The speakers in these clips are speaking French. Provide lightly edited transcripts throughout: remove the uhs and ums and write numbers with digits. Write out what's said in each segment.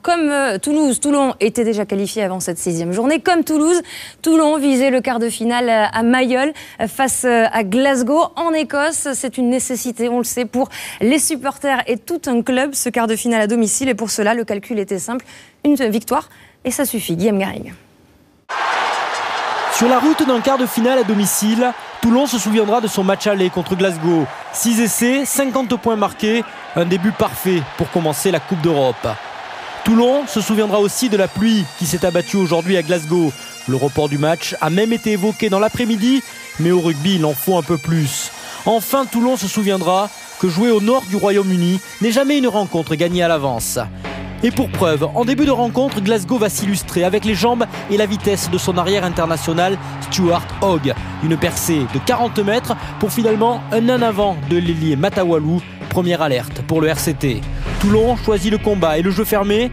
Comme Toulouse, Toulon était déjà qualifié avant cette 6e journée. Comme Toulouse, Toulon visait le quart de finale à Mayol face à Glasgow en Écosse. C'est une nécessité, on le sait, pour les supporters et tout un club, ce quart de finale à domicile. Et pour cela, le calcul était simple, une victoire et ça suffit. Guillaume Garrigue. Sur la route d'un quart de finale à domicile, Toulon se souviendra de son match aller contre Glasgow. 6 essais, 50 points marqués, un début parfait pour commencer la Coupe d'Europe. Toulon se souviendra aussi de la pluie qui s'est abattue aujourd'hui à Glasgow. Le report du match a même été évoqué dans l'après-midi, mais au rugby il en faut un peu plus. Enfin, Toulon se souviendra que jouer au nord du Royaume-Uni n'est jamais une rencontre gagnée à l'avance. Et pour preuve, en début de rencontre, Glasgow va s'illustrer avec les jambes et la vitesse de son arrière international Stuart Hogg. Une percée de 40 mètres pour finalement un en avant de l'ailier Matawalou. Première alerte pour le RCT. Toulon choisit le combat et le jeu fermé.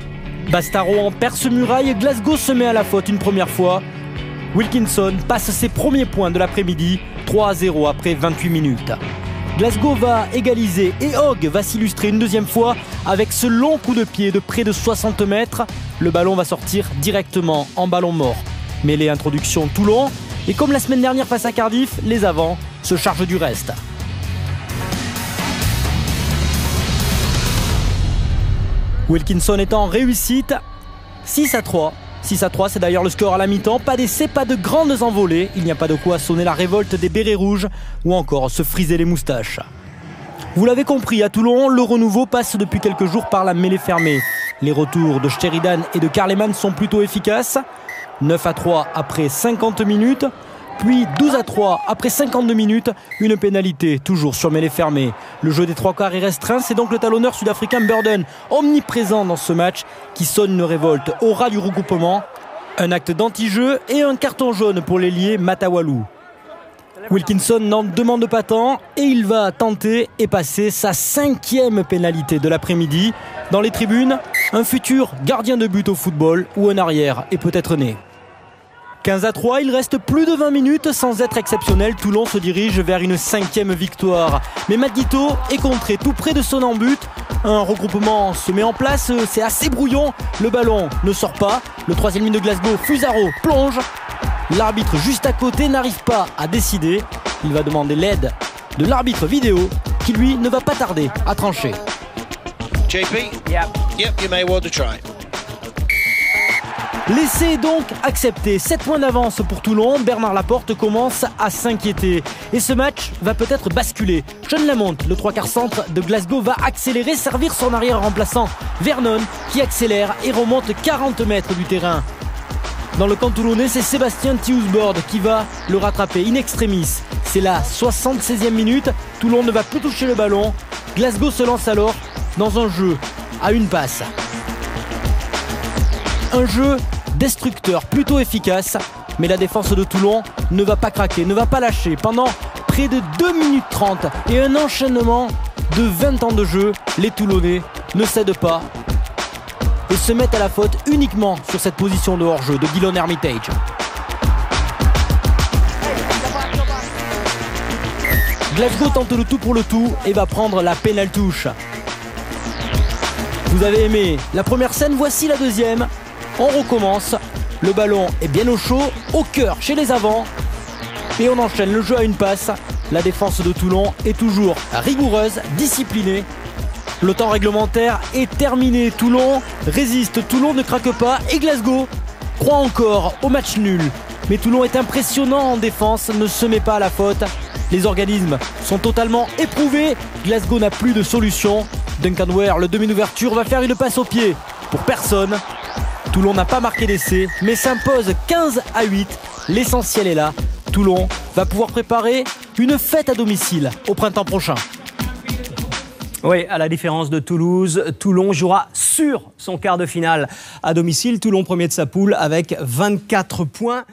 Bastaro en perce muraille, Glasgow se met à la faute une première fois. Wilkinson passe ses premiers points de l'après-midi, 3-0 après 28 minutes. Glasgow va égaliser et Hogg va s'illustrer une deuxième fois avec ce long coup de pied de près de 60 mètres. Le ballon va sortir directement en ballon mort. Mêlée introduction Toulon et comme la semaine dernière face à Cardiff, les avants se chargent du reste. Wilkinson est en réussite, 6-3. 6-3, c'est d'ailleurs le score à la mi-temps. Pas d'essai, pas de grandes envolées. Il n'y a pas de quoi sonner la révolte des bérets rouges ou encore se friser les moustaches. Vous l'avez compris, à Toulon, le renouveau passe depuis quelques jours par la mêlée fermée. Les retours de Sheridan et de Karleman sont plutôt efficaces. 9-3 après 50 minutes. Puis 12-3 après 52 minutes, une pénalité toujours sur mêlée fermée. Le jeu des trois quarts est restreint, c'est donc le talonneur sud-africain Burden, omniprésent dans ce match, qui sonne une révolte au ras du regroupement. Un acte d'anti-jeu et un carton jaune pour l'ailier Matawalou. Wilkinson n'en demande pas tant et il va tenter et passer sa 5e pénalité de l'après-midi. Dans les tribunes, un futur gardien de but au football ou un arrière est peut-être né. 15-3, il reste plus de 20 minutes sans être exceptionnel. Toulon se dirige vers une 5e victoire. Mais Maguito est contré tout près de son en-but. Un regroupement se met en place, c'est assez brouillon. Le ballon ne sort pas. Le 3e ligne de Glasgow, Fusaro, plonge. L'arbitre juste à côté n'arrive pas à décider. Il va demander l'aide de l'arbitre vidéo qui lui ne va pas tarder à trancher. JP, yep, you may want to try. L'essai est donc accepté. 7 points d'avance pour Toulon. Bernard Laporte commence à s'inquiéter. Et ce match va peut-être basculer. Sean Lamont, le 3/4 centre de Glasgow, va accélérer, servir son arrière remplaçant Vernon qui accélère et remonte 40 mètres du terrain. Dans le camp toulonnais, c'est Sébastien Thiusbord qui va le rattraper in extremis. C'est la 76e minute. Toulon ne va plus toucher le ballon. Glasgow se lance alors dans un jeu à une passe. Un jeu destructeur, plutôt efficace, mais la défense de Toulon ne va pas craquer, ne va pas lâcher. Pendant près de 2 minutes 30 et un enchaînement de 20 ans de jeu, les Toulonnais ne cèdent pas et se mettent à la faute uniquement sur cette position de hors-jeu de Gillon Hermitage. Glasgow tente le tout pour le tout et va prendre la pénale touche. Vous avez aimé la première scène, voici la deuxième. On recommence, le ballon est bien au chaud, au cœur chez les avants. Et on enchaîne le jeu à une passe. La défense de Toulon est toujours rigoureuse, disciplinée. Le temps réglementaire est terminé. Toulon résiste, Toulon ne craque pas. Et Glasgow croit encore au match nul. Mais Toulon est impressionnant en défense, ne se met pas à la faute. Les organismes sont totalement éprouvés. Glasgow n'a plus de solution. Duncan Ware, le demi d'ouverture, va faire une passe au pied pour personne. Toulon n'a pas marqué d'essai, mais s'impose 15-8. L'essentiel est là. Toulon va pouvoir préparer une fête à domicile au printemps prochain. Oui, à la différence de Toulouse, Toulon jouera sur son quart de finale à domicile. Toulon premier de sa poule avec 24 points.